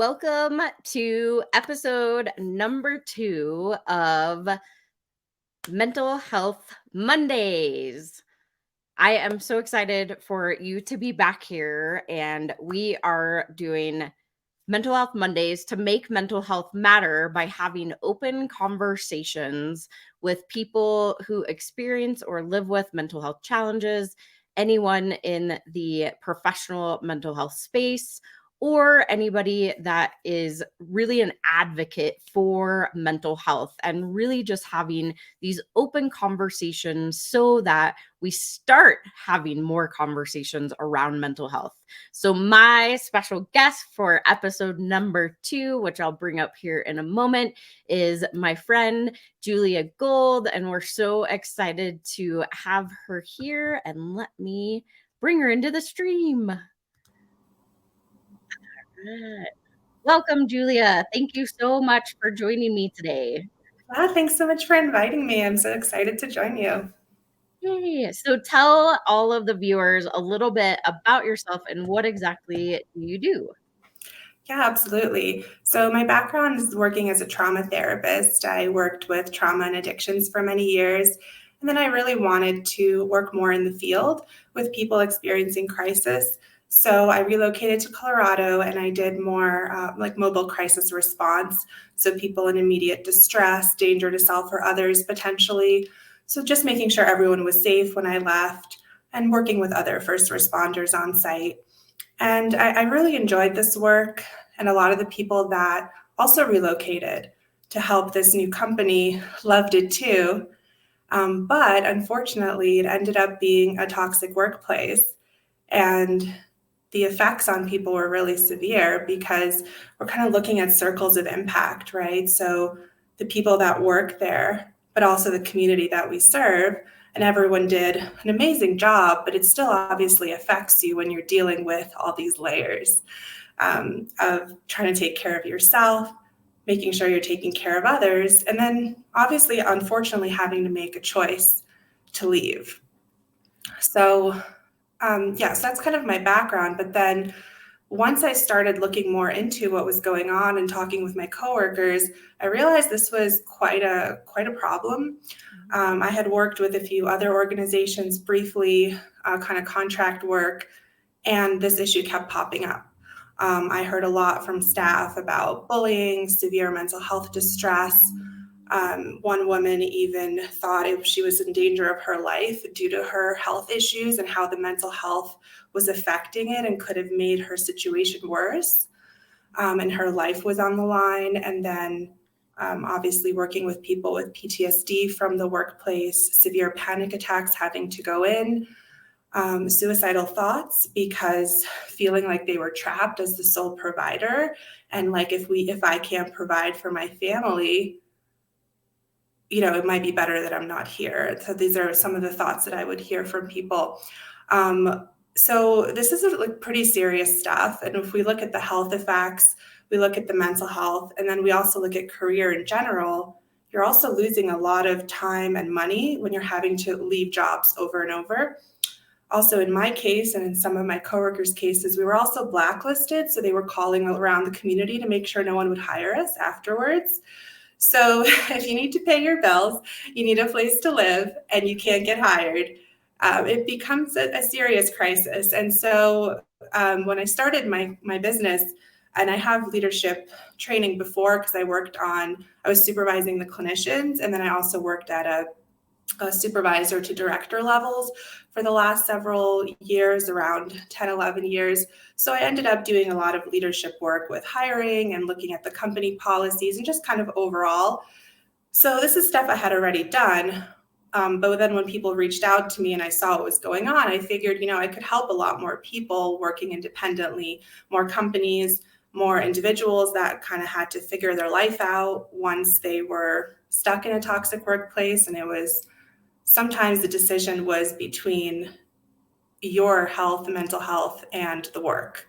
Welcome to episode number 2 of Mental Health Mondays. I am so excited for you to be back here, and we are doing Mental Health Mondays to make mental health matter by having open conversations with people who experience or live with mental health challenges, anyone in the professional mental health space, or anybody that is really an advocate for mental health, and really just having these open conversations so that we start having more conversations around mental health. So my special guest for episode number 2, which I'll bring up here in a moment, is my friend Julia Gold, and we're so excited to have her here. And let me bring her into the stream. Right. Welcome, Julia. Thank you so much for joining me today. Thanks so much for inviting me. I'm so excited to join you. Yay. So tell all of the viewers a little bit about yourself and what exactly do you do? Yeah, absolutely. So my background is working as a trauma therapist. I worked with trauma and addictions for many years. And then I really wanted to work more in the field with people experiencing crisis. So I relocated to Colorado and I did more like mobile crisis response. So people in immediate distress, danger to self or others potentially. So just making sure everyone was safe when I left and working with other first responders on site. And I really enjoyed this work, and a lot of the people that also relocated to help this new company loved it too. But unfortunately, it ended up being a toxic workplace, and the effects on people were really severe because we're kind of looking at circles of impact, right? So the people that work there, but also the community that we serve, and everyone did an amazing job, but it still obviously affects you when you're dealing with all these layers of trying to take care of yourself, making sure you're taking care of others, and then obviously, unfortunately, having to make a choice to leave. So so that's kind of my background. But then once I started looking more into what was going on and talking with my coworkers, I realized this was quite a problem. I had worked with a few other organizations briefly, kind of contract work, and this issue kept popping up. I heard a lot from staff about bullying, severe mental health distress. One woman even thought she was in danger of her life due to her health issues and how the mental health was affecting it and could have made her situation worse. And her life was on the line. And then obviously working with people with PTSD from the workplace, severe panic attacks, having to go in, suicidal thoughts because feeling like they were trapped as the sole provider. And like, if I can't provide for my family, it might be better that I'm not here. So these are some of the thoughts that I would hear from people. So this is like pretty serious stuff. And if we look at the health effects, we look at the mental health, and then we also look at career in general, you're also losing a lot of time and money when you're having to leave jobs over and over. Also in my case and in some of my coworkers' cases, we were also blacklisted. So they were calling around the community to make sure no one would hire us afterwards. So if you need to pay your bills, you need a place to live, and you can't get hired, it becomes a serious crisis. And so when I started my business, and I have leadership training before because I was supervising the clinicians, and then I also worked at a supervisor to director levels for the last several years, around 10, 11 years. So I ended up doing a lot of leadership work with hiring and looking at the company policies and just kind of overall. So this is stuff I had already done. But then when people reached out to me and I saw what was going on, I figured, I could help a lot more people working independently, more companies, more individuals that kind of had to figure their life out once they were stuck in a toxic workplace. And sometimes the decision was between your health, mental health, and the work.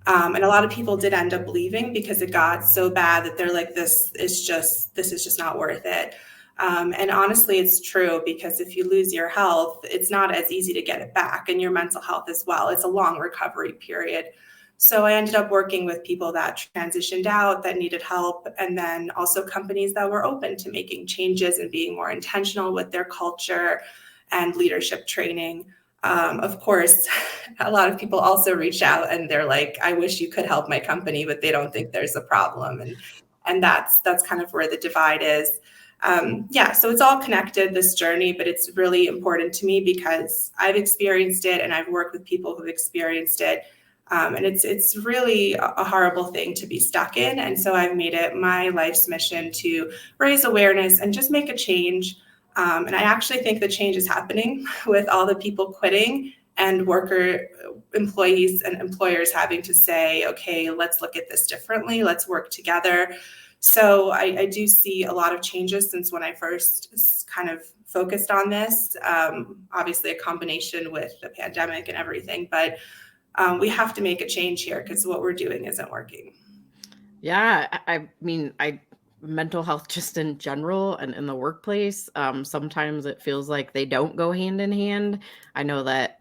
And a lot of people did end up leaving because it got so bad that they're like, this is just not worth it. And honestly, it's true, because if you lose your health, it's not as easy to get it back, and your mental health as well. It's a long recovery period. So I ended up working with people that transitioned out, that needed help, and then also companies that were open to making changes and being more intentional with their culture and leadership training. Of course, a lot of people also reach out and they're like, I wish you could help my company, but they don't think there's a problem. And that's kind of where the divide is. Yeah, so it's all connected, this journey, but it's really important to me because I've experienced it and I've worked with people who've experienced it. And it's really a horrible thing to be stuck in. And so I've made it my life's mission to raise awareness and just make a change. And I actually think the change is happening with all the people quitting and employees and employers having to say, okay, let's look at this differently. Let's work together. So I do see a lot of changes since when I first kind of focused on this. Obviously, a combination with the pandemic and everything, but we have to make a change here because what we're doing isn't working. Yeah, I mean, mental health just in general and in the workplace, sometimes it feels like they don't go hand in hand. I know that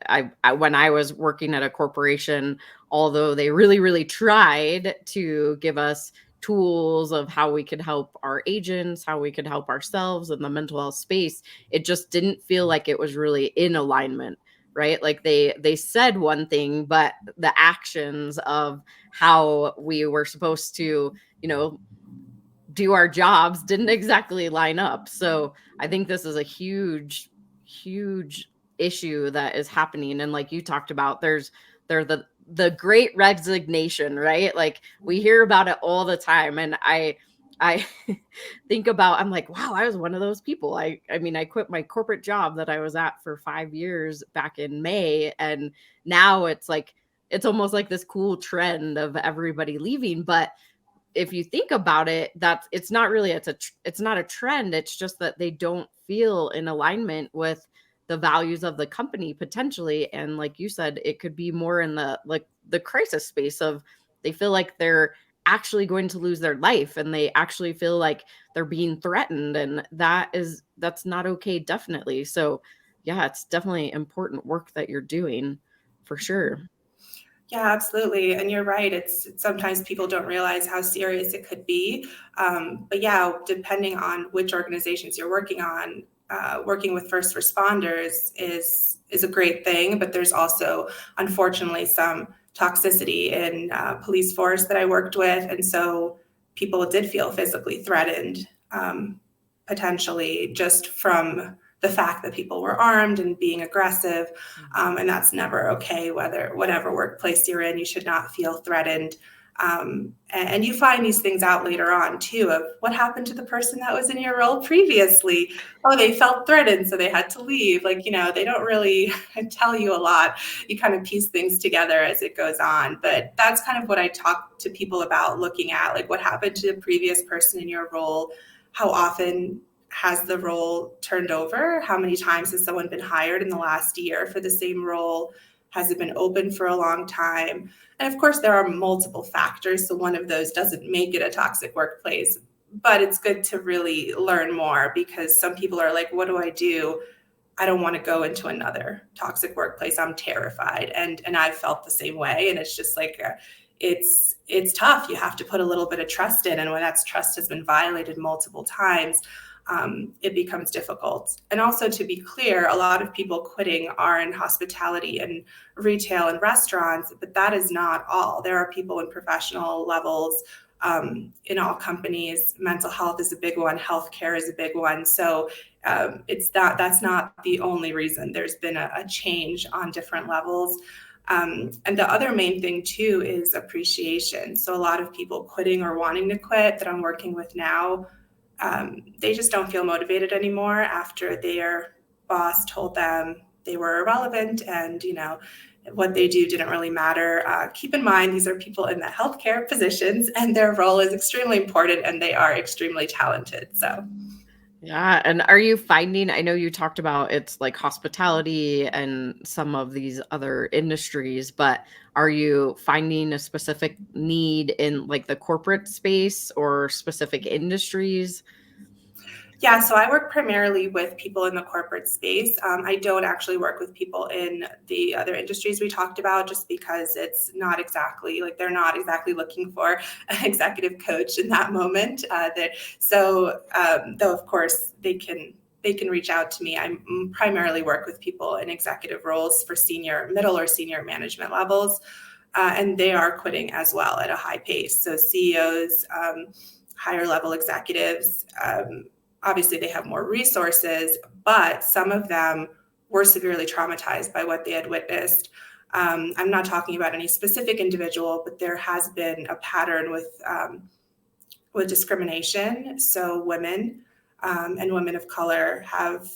when I was working at a corporation, although they really, really tried to give us tools of how we could help our agents, how we could help ourselves in the mental health space, it just didn't feel like it was really in alignment, right? Like they said one thing, but the actions of how we were supposed to, you know, do our jobs didn't exactly line up. So I think this is a huge, huge issue that is happening. And like you talked about, there's the great resignation, right? Like we hear about it all the time. And I think about, I'm like, wow, I was one of those people. I mean, I quit my corporate job that I was at for 5 years back in May. And now it's like, it's almost like this cool trend of everybody leaving. But if you think about it, that's it's not really it's not a trend. It's just that they don't feel in alignment with the values of the company potentially. And like you said, it could be more in the crisis space of they feel like they're actually going to lose their life and they actually feel like they're being threatened, and that's not okay, definitely. So yeah, it's definitely important work that you're doing for sure. Yeah, absolutely. And you're right. It's sometimes people don't realize how serious it could be. But yeah, depending on which organizations you're working on, working with first responders is a great thing. But there's also, unfortunately, some toxicity in police force that I worked with, and so people did feel physically threatened, potentially just from the fact that people were armed and being aggressive. And that's never okay, whatever workplace you're in, you should not feel threatened. And you find these things out later on too, of what happened to the person that was in your role previously. Oh, they felt threatened, so they had to leave. Like, they don't really tell you a lot. You kind of piece things together as it goes on. But that's kind of what I talk to people about, looking at like what happened to the previous person in your role. How often has the role turned over? How many times has someone been hired in the last year for the same role? Has it been open for a long time? And of course, there are multiple factors. So one of those doesn't make it a toxic workplace, but it's good to really learn more because some people are like, what do I do? I don't want to go into another toxic workplace. I'm terrified. And I've felt the same way. And it's just like, it's tough. You have to put a little bit of trust in. And when that trust has been violated multiple times, it becomes difficult. And also, to be clear, a lot of people quitting are in hospitality and retail and restaurants, but that is not all. There are people in professional levels, in all companies. Mental health is a big one. Healthcare is a big one. So that's not the only reason. There's been a change on different levels. And the other main thing too is appreciation. So a lot of people quitting or wanting to quit that I'm working with now, they just don't feel motivated anymore after their boss told them they were irrelevant and what they do didn't really matter. Keep in mind, these are people in the healthcare positions and their role is extremely important and they are extremely talented. So Yeah. And are you finding, I know you talked about it's like hospitality and some of these other industries, but are you finding a specific need in like the corporate space or specific industries? Yeah, so I work primarily with people in the corporate space. I don't actually work with people in the other industries we talked about, just because it's not exactly like they're not exactly looking for an executive coach in that moment. Though of course they can reach out to me. I primarily work with people in executive roles for middle or senior management levels, and they are quitting as well at a high pace. So CEOs, higher level executives. Obviously, they have more resources, but some of them were severely traumatized by what they had witnessed. I'm not talking about any specific individual, but there has been a pattern with discrimination. So women and women of color have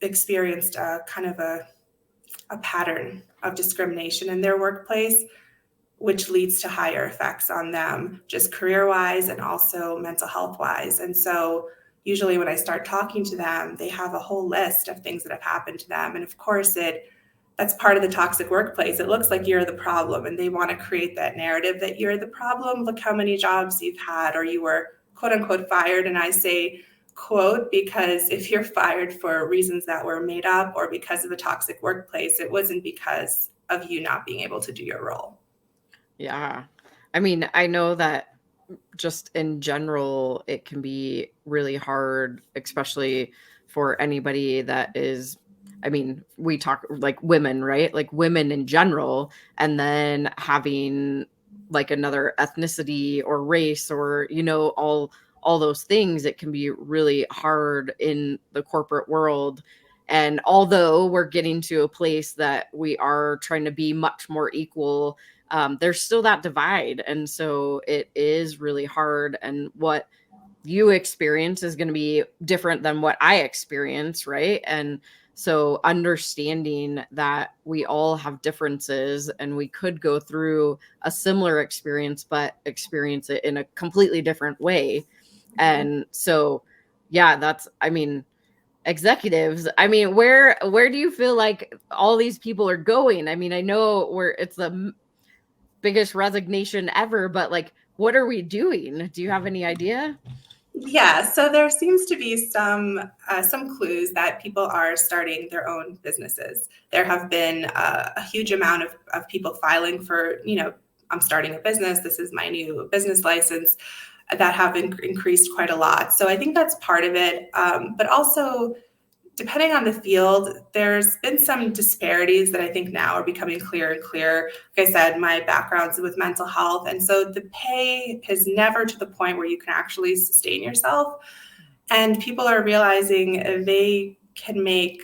experienced a kind of a pattern of discrimination in their workplace, which leads to higher effects on them, just career-wise and also mental health-wise. And so usually when I start talking to them, they have a whole list of things that have happened to them. And of course, that's part of the toxic workplace. It looks like you're the problem, and they want to create that narrative that you're the problem. Look how many jobs you've had, or you were quote unquote fired. And I say quote, because if you're fired for reasons that were made up or because of a toxic workplace, it wasn't because of you not being able to do your role. Yeah. I mean, I know that just in general, it can be really hard, especially for anybody that is, I mean, we talk like women, right? Like women in general, and then having like another ethnicity or race or, all those things, it can be really hard in the corporate world. And although we're getting to a place that we are trying to be much more equal, there's still that divide. And so it is really hard. And what you experience is going to be different than what I experience, right? And so understanding that we all have differences and we could go through a similar experience, but experience it in a completely different way. And so, yeah, I mean, executives, I mean, where do you feel like all these people are going? I mean, I know it's the biggest resignation ever, but like, what are we doing? Do you have any idea? Yeah, so there seems to be some clues that people are starting their own businesses. There have been a huge amount of people filing for, I'm starting a business. This is my new business license, that have increased quite a lot. So I think that's part of it. But also, depending on the field, there's been some disparities that I think now are becoming clearer and clearer. Like I said, my background's with mental health. And so the pay is never to the point where you can actually sustain yourself. And people are realizing they can make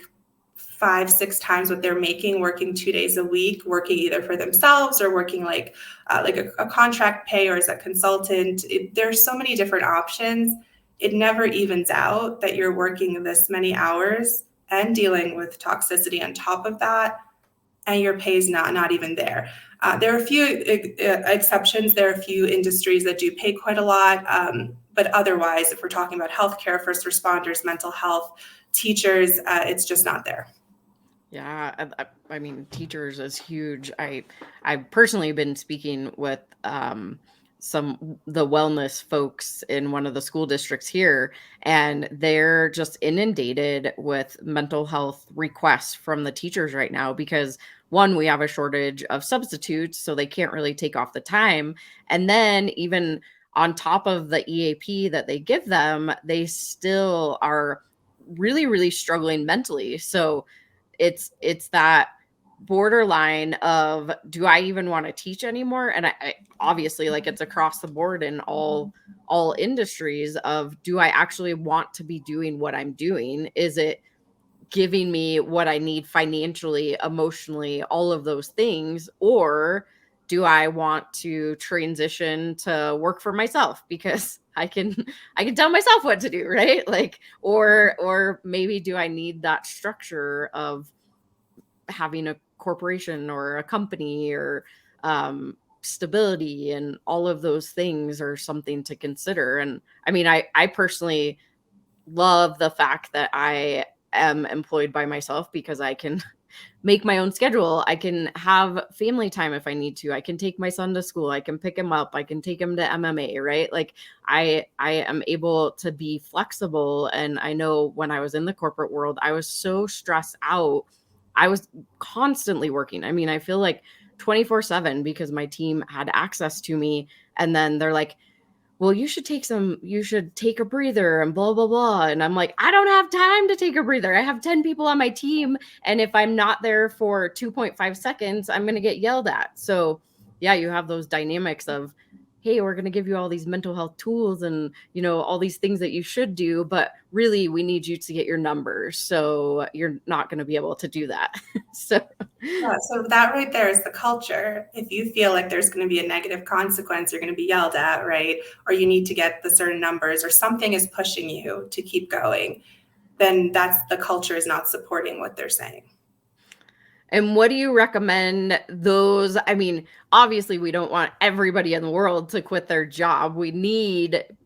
5-6 times what they're making working 2 days a week, working either for themselves or working like a contract pay or as a consultant. There's so many different options. It never evens out that you're working this many hours and dealing with toxicity on top of that, and your pay is not even there. There are a few exceptions. There are a few industries that do pay quite a lot, but otherwise, if we're talking about healthcare, first responders, mental health, teachers, it's just not there. Yeah, I mean, teachers is huge. I've personally been speaking with the wellness folks in one of the school districts here, and they're just inundated with mental health requests from the teachers right now because one, we have a shortage of substitutes, so they can't really take off the time, and then even on top of the EAP that they give them, they still are really, really struggling mentally. So it's that borderline of, do I even want to teach anymore? And I obviously, like, it's across the board in all industries of, do I actually want to be doing what I'm doing? Is it giving me what I need financially, emotionally, all of those things? Or do I want to transition to work for myself because I can tell myself what to do, right? Like, or maybe do I need that structure of having a corporation or a company or stability, and all of those things are something to consider. And I mean, I personally love the fact that I am employed by myself because I can make my own schedule. I can have family time if I need to. I can take my son to school. I can pick him up. I can take him to MMA, right? Like I am able to be flexible. And I know when I was in the corporate world, I was so stressed out. I was constantly working. I mean, I feel like 24/7 because my team had access to me. And then they're like, well, you should take a breather and blah, blah, blah. And I'm like, I don't have time to take a breather. I have 10 people on my team. And if I'm not there for 2.5 seconds, I'm going to get yelled at. So yeah, you have those dynamics of, hey, we're going to give you all these mental health tools and, all these things that you should do, but really we need you to get your numbers. So you're not going to be able to do that. So Yeah, so that right there is the culture. If you feel like there's going to be a negative consequence, you're going to be yelled at, right? Or you need to get the certain numbers, or something is pushing you to keep going, then that's the culture is not supporting what they're saying. And what do you recommend those? I mean, obviously, we don't want everybody in the world to quit their job.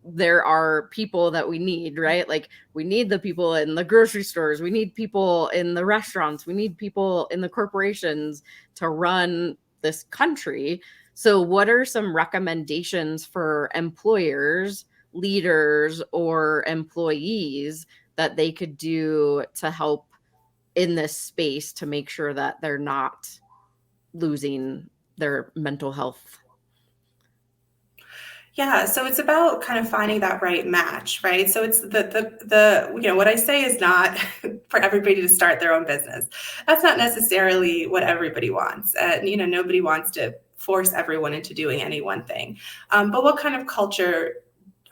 There are people that we need, right? Like, we need the people in the grocery stores, we need people in the restaurants, we need people in the corporations to run this country. So, what are some recommendations for employers, leaders, or employees that they could do to help in this space to make sure that they're not losing their mental health? Yeah, so it's about kind of finding that right match, right? So it's the what I say is not for everybody to start their own business. That's not necessarily what everybody wants. And nobody wants to force everyone into doing any one thing. But what kind of culture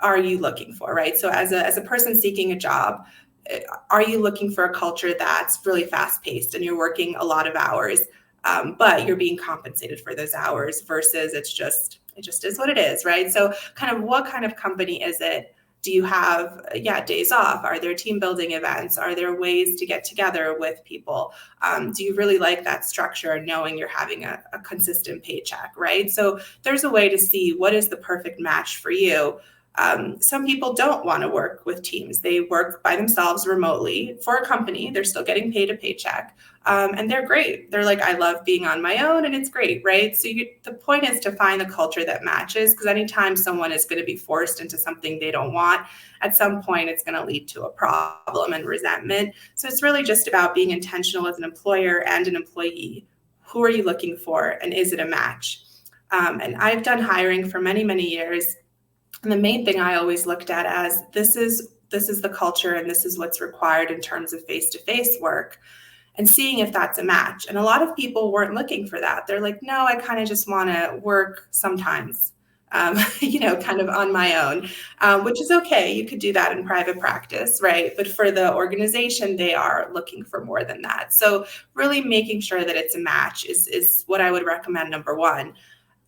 are you looking for, right? So as a person seeking a job, are you looking for a culture that's really fast paced and you're working a lot of hours, but you're being compensated for those hours versus it just is what it is, right? So kind of what kind of company is it? Do you have days off? Are there team building events? Are there ways to get together with people? Do you really like that structure, knowing you're having a consistent paycheck, right? So there's a way to see what is the perfect match for you. Some people don't want to work with teams. They work by themselves remotely for a company. They're still getting paid a paycheck. And they're great. They're like, I love being on my own, and it's great, right? So the point is to find the culture that matches, because anytime someone is going to be forced into something they don't want, at some point it's going to lead to a problem and resentment. So it's really just about being intentional as an employer and an employee. Who are you looking for, and is it a match? And I've done hiring for many, many years. And the main thing I always looked at as this is the culture and this is what's required in terms of face-to-face work, and seeing if that's a match. And a lot of people weren't looking for that. They're like, no, I kind of just want to work sometimes, kind of on my own, which is okay. You could do that in private practice, right? But for the organization, they are looking for more than that. So really making sure that it's a match is what I would recommend, number one.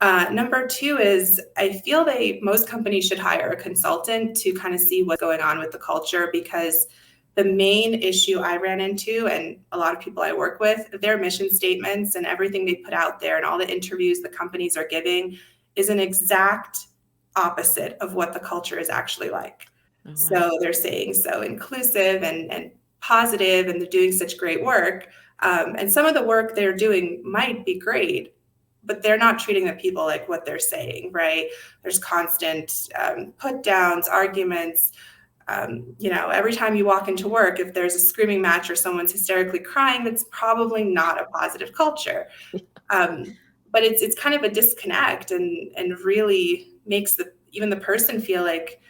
Number two is I feel most companies should hire a consultant to kind of see what's going on with the culture, because the main issue I ran into, and a lot of people I work with, their mission statements and everything they put out there and all the interviews the companies are giving is an exact opposite of what the culture is actually like. Oh, wow. So they're saying so inclusive and positive, and they're doing such great work. And some of the work they're doing might be great, but they're not treating the people like what they're saying, right? There's constant put downs, arguments. Every time you walk into work, if there's a screaming match or someone's hysterically crying, that's probably not a positive culture. But it's kind of a disconnect, and really makes even the person feel like,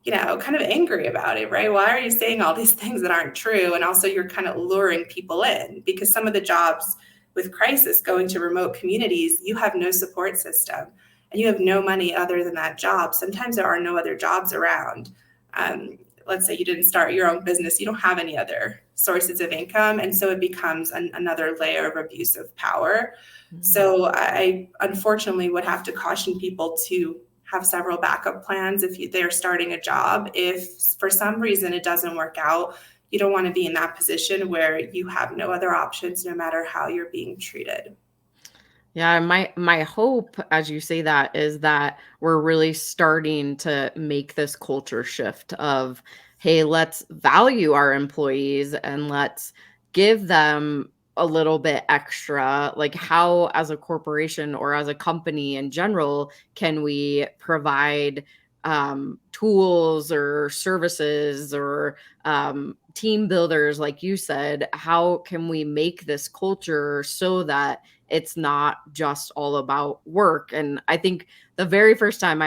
kind of angry about it, right? Why are you saying all these things that aren't true? And also you're kind of luring people in, because some of the jobs with crisis going to remote communities, you have no support system and you have no money other than that job. Sometimes there are no other jobs around. Let's say you didn't start your own business, you don't have any other sources of income. And so it becomes another layer of abuse of power. Mm-hmm. So I unfortunately would have to caution people to have several backup plans if they're starting a job. If for some reason it doesn't work out, you don't want to be in that position where you have no other options, no matter how you're being treated. Yeah, my hope, as you say that, is that we're really starting to make this culture shift of, hey, let's value our employees and let's give them a little bit extra? Like, how, as a corporation or as a company in general, can we provide tools or services or team builders, like you said? How can we make this culture so that it's not just all about work? And I think the very first time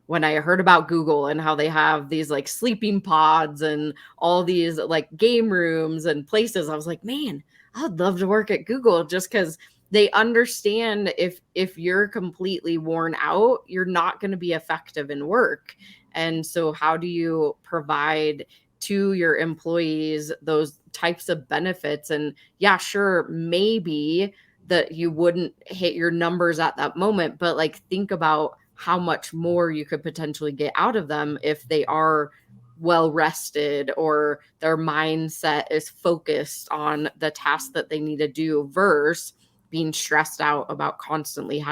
when I heard about Google and how they have these like sleeping pods and all these like game rooms and places, I was like, man, I'd love to work at Google, just because they understand if you're completely worn out, you're not going to be effective in work. And so how do you provide to your employees those types of benefits? And yeah, sure, maybe that you wouldn't hit your numbers at that moment, but like, think about how much more you could potentially get out of them if they are well rested or their mindset is focused on the task that they need to do, versus being stressed out about constantly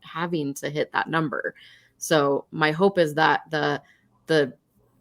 having to hit that number. So my hope is that the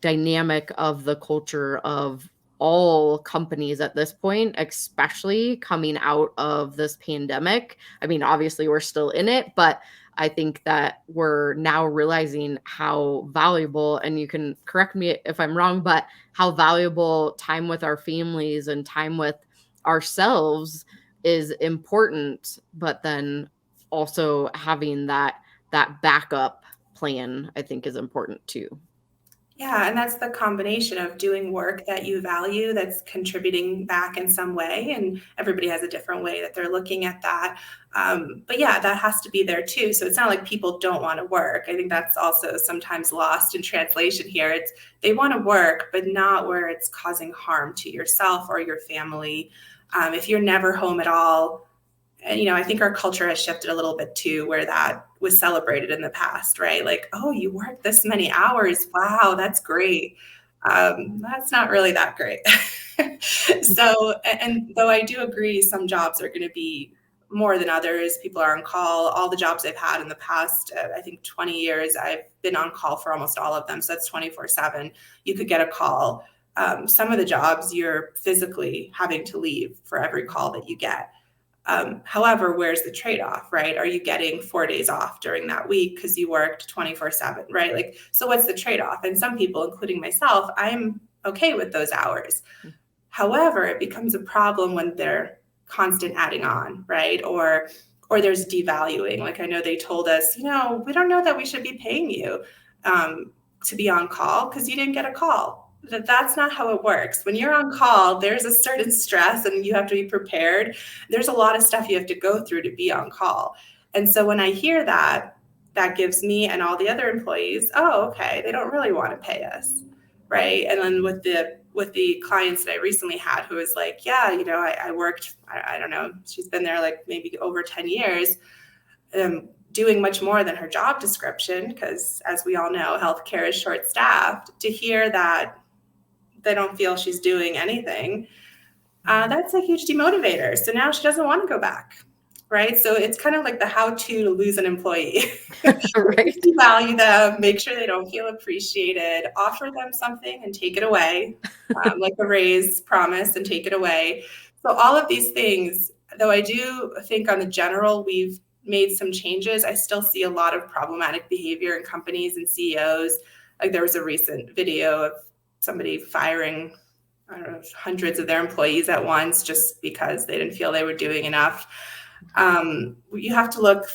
dynamic of the culture of all companies at this point, especially coming out of this pandemic, I mean, obviously we're still in it, but I think that we're now realizing how valuable, and you can correct me if I'm wrong, but how valuable time with our families and time with ourselves is important, but then also having that backup plan, I think, is important too. Yeah, and that's the combination of doing work that you value that's contributing back in some way. And everybody has a different way that they're looking at that. But yeah, that has to be there too. So it's not like people don't want to work. I think that's also sometimes lost in translation here. It's they want to work, but not where it's causing harm to yourself or your family. If you're never home at all, and I think our culture has shifted a little bit too, where that was celebrated in the past, right? Like, oh, you work this many hours, wow, that's great. That's not really that great. So, and though I do agree some jobs are going to be more than others, people are on call. All the jobs I've had in the past, I think 20 years, I've been on call for almost all of them, so that's 24/7. You could get a call. Some of the jobs you're physically having to leave for every call that you get. However, where's the trade-off, right? Are you getting 4 days off during that week because you worked 24/7, right? Like, so what's the trade-off? And some people, including myself, I'm okay with those hours. However, it becomes a problem when they're constant adding on, right? Or there's devaluing. Like, I know they told us, we don't know that we should be paying you to be on call because you didn't get a call. That's not how it works. When you're on call, there's a certain stress and you have to be prepared. There's a lot of stuff you have to go through to be on call. And so when I hear that, that gives me and all the other employees, oh, okay, they don't really want to pay us, right? And then with the clients that I recently had who was like, yeah, I worked, I don't know, she's been there like maybe over 10 years, doing much more than her job description, because as we all know, healthcare is short-staffed. To hear that they don't feel she's doing anything, that's a huge demotivator. So now she doesn't want to go back, right? So it's kind of like the how-to lose an employee. Right. Value them, make sure they don't feel appreciated, offer them something and take it away, like a raise, promise and take it away. So all of these things, though I do think on the general, we've made some changes, I still see a lot of problematic behavior in companies and CEOs. Like there was a recent video of somebody firing, I don't know, hundreds of their employees at once just because they didn't feel they were doing enough. You have to look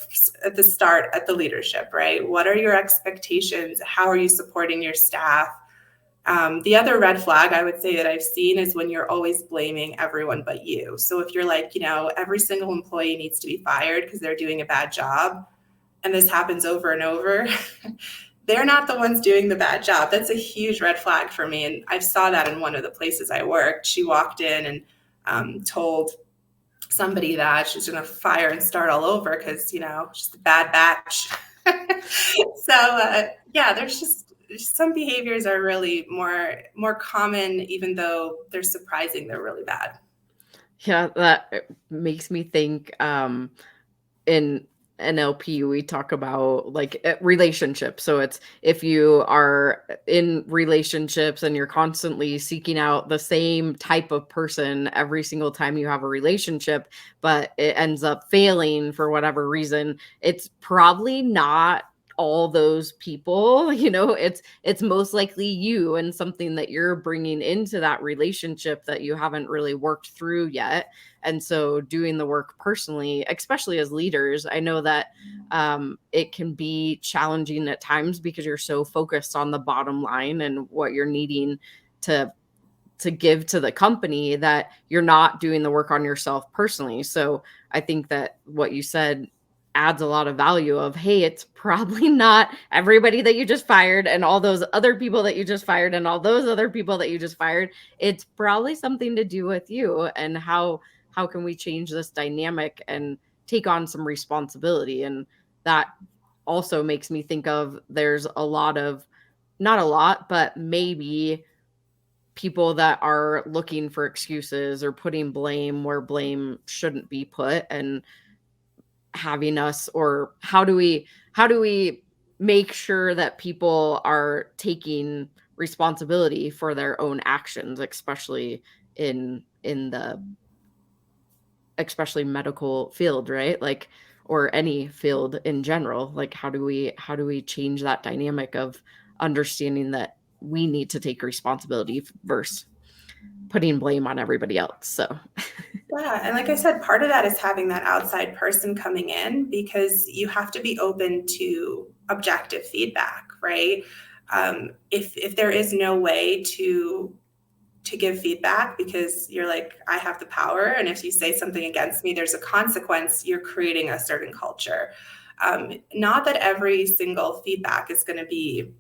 at the start at the leadership, right? What are your expectations? How are you supporting your staff? The other red flag I would say that I've seen is when you're always blaming everyone but you. So if you're like, every single employee needs to be fired because they're doing a bad job, and this happens over and over, they're not the ones doing the bad job. That's a huge red flag for me. And I saw that in one of the places I worked. She walked in and told somebody that she's going to fire and start all over because, she's a bad batch. So, yeah, there's just some behaviors are really more common, even though they're surprising, they're really bad. Yeah, that makes me think in NLP, we talk about like relationships. So it's if you are in relationships and you're constantly seeking out the same type of person every single time you have a relationship, but it ends up failing for whatever reason, it's probably not all those people. It's most likely you and something that you're bringing into that relationship that you haven't really worked through yet. And so doing the work personally, especially as leaders, I know that it can be challenging at times because you're so focused on the bottom line and what you're needing to give to the company that you're not doing the work on yourself personally. So I think that what you said adds a lot of value of, hey, it's probably not everybody that you just fired and all those other people that you just fired and all those other people that you just fired. It's probably something to do with you, and how can we change this dynamic and take on some responsibility. And that also makes me think of, there's a lot of, not a lot, but maybe people that are looking for excuses or putting blame where blame shouldn't be put, and having us, or how do we make sure that people are taking responsibility for their own actions, especially in the especially medical field, right? Like, or any field in general. Like, how do we change that dynamic of understanding that we need to take responsibility versus putting blame on everybody else. So Yeah, and like I said, part of that is having that outside person coming in, because you have to be open to objective feedback, right? If there is no way to give feedback because you're like, I have the power, and if you say something against me, there's a consequence, you're creating a certain culture. Not that every single feedback is going to be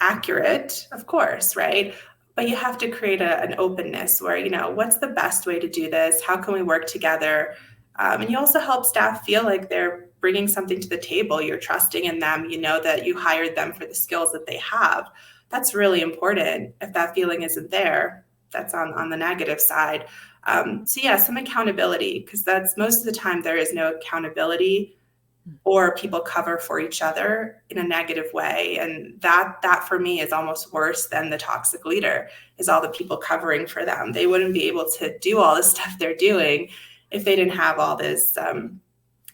accurate, of course, right? But you have to create an openness where, what's the best way to do this? How can we work together? And you also help staff feel like they're bringing something to the table. You're trusting in them. You know that you hired them for the skills that they have. That's really important. If that feeling isn't there, that's on the negative side. So yeah, some accountability, because that's most of the time there is no accountability, or people cover for each other in a negative way. And that for me is almost worse than the toxic leader, is all the people covering for them. They wouldn't be able to do all the stuff they're doing if they didn't have all this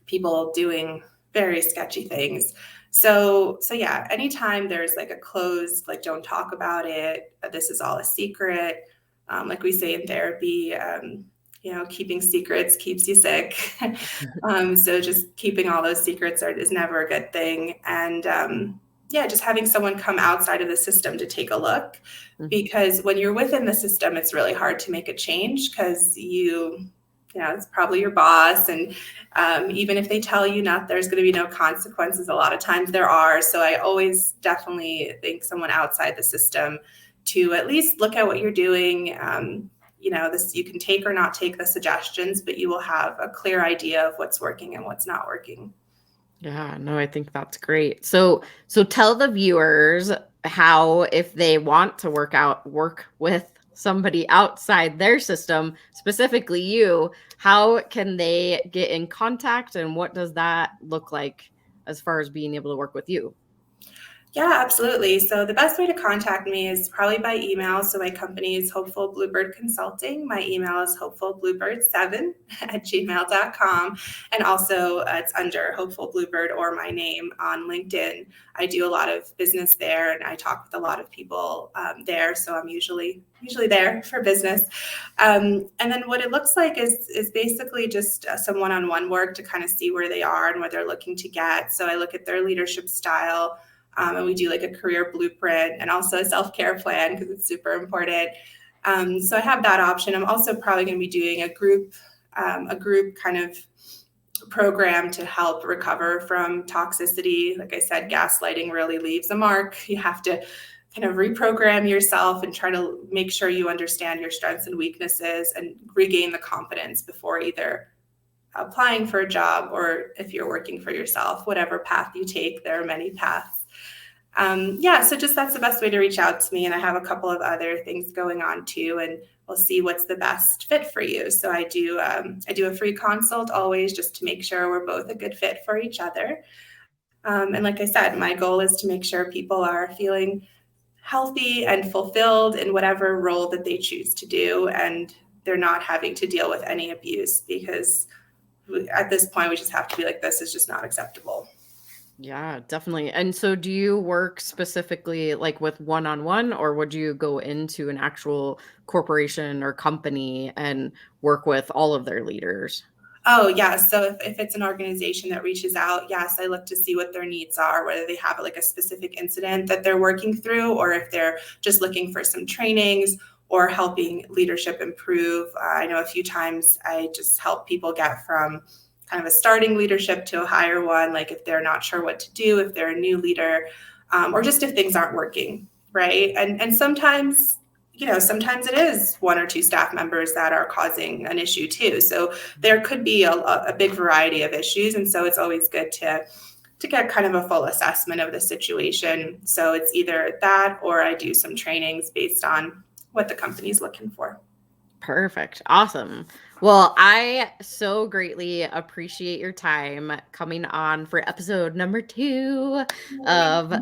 people doing very sketchy things. So yeah, anytime there's like a closed, like, don't talk about it, this is all a secret, like we say in therapy, keeping secrets keeps you sick. So just keeping all those secrets is never a good thing. And yeah, just having someone come outside of the system to take a look, because when you're within the system, it's really hard to make a change, because it's probably your boss. And even if they tell you there's going to be no consequences, a lot of times there are. So I always definitely think someone outside the system to at least look at what you're doing. This, you can take or not take the suggestions, but you will have a clear idea of what's working and what's not working. yeah, no, I think that's great. So tell the viewers how, if they want to work with somebody outside their system, specifically you, how can they get in contact, and what does that look like as far as being able to work with you? Yeah, absolutely. So the best way to contact me is probably by email. So my company is Hopeful Bluebird Consulting. My email is hopefulbluebird7@gmail.com. And also it's under Hopeful Bluebird or my name on LinkedIn. I do a lot of business there, and I talk with a lot of people there. So I'm usually there for business. And then what it looks like is basically just some one-on-one work to kind of see where they are and what they're looking to get. So I look at their leadership style, and we do like a career blueprint and also a self-care plan, because it's super important. So I have that option. I'm also probably going to be doing a group kind of program to help recover from toxicity. Like I said, gaslighting really leaves a mark. You have to kind of reprogram yourself and try to make sure you understand your strengths and weaknesses and regain the confidence before either applying for a job or if you're working for yourself, whatever path you take, there are many paths. So just that's the best way to reach out to me. And I have a couple of other things going on too, and we'll see what's the best fit for you. So I do a free consult always, just to make sure we're both a good fit for each other. And like I said, my goal is to make sure people are feeling healthy and fulfilled in whatever role that they choose to do, and they're not having to deal with any abuse, because at this point we just have to be like, this is just not acceptable. Yeah, definitely. And so do you work specifically like with one-on-one, or would you go into an actual corporation or company and work with all of their leaders? Oh, yeah. So if it's an organization that reaches out, yes, I look to see what their needs are, whether they have like a specific incident that they're working through, or if they're just looking for some trainings or helping leadership improve. I know a few times I just help people get from kind of a starting leadership to a higher one, like if they're not sure what to do, if they're a new leader, or just if things aren't working, right? And sometimes, sometimes it is one or two staff members that are causing an issue too. So there could be a big variety of issues. And so it's always good to get kind of a full assessment of the situation. So it's either that, or I do some trainings based on what the company's looking for. Perfect. Awesome. Well, I so greatly appreciate your time coming on for episode number 2 of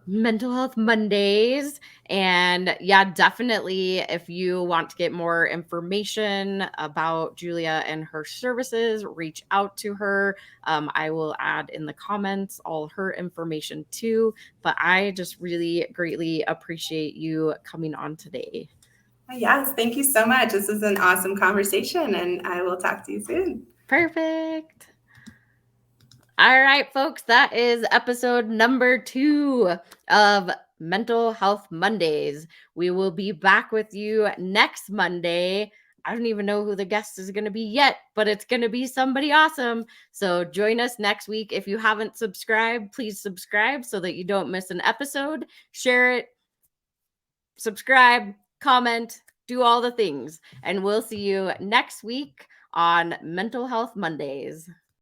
Mental Health Mondays. And yeah, definitely, if you want to get more information about Julia and her services, reach out to her. I will add in the comments all her information too. But I just really greatly appreciate you coming on today. Yes, thank you so much. This is an awesome conversation, and I will talk to you soon. Perfect. All right, folks, that is episode number 2 of Mental Health Mondays. We will be back with you next Monday. I don't even know who the guest is going to be yet, but it's going to be somebody awesome. So join us next week. If you haven't subscribed, please subscribe so that you don't miss an episode. Share it, subscribe, comment, do all the things. And we'll see you next week on Mental Health Mondays.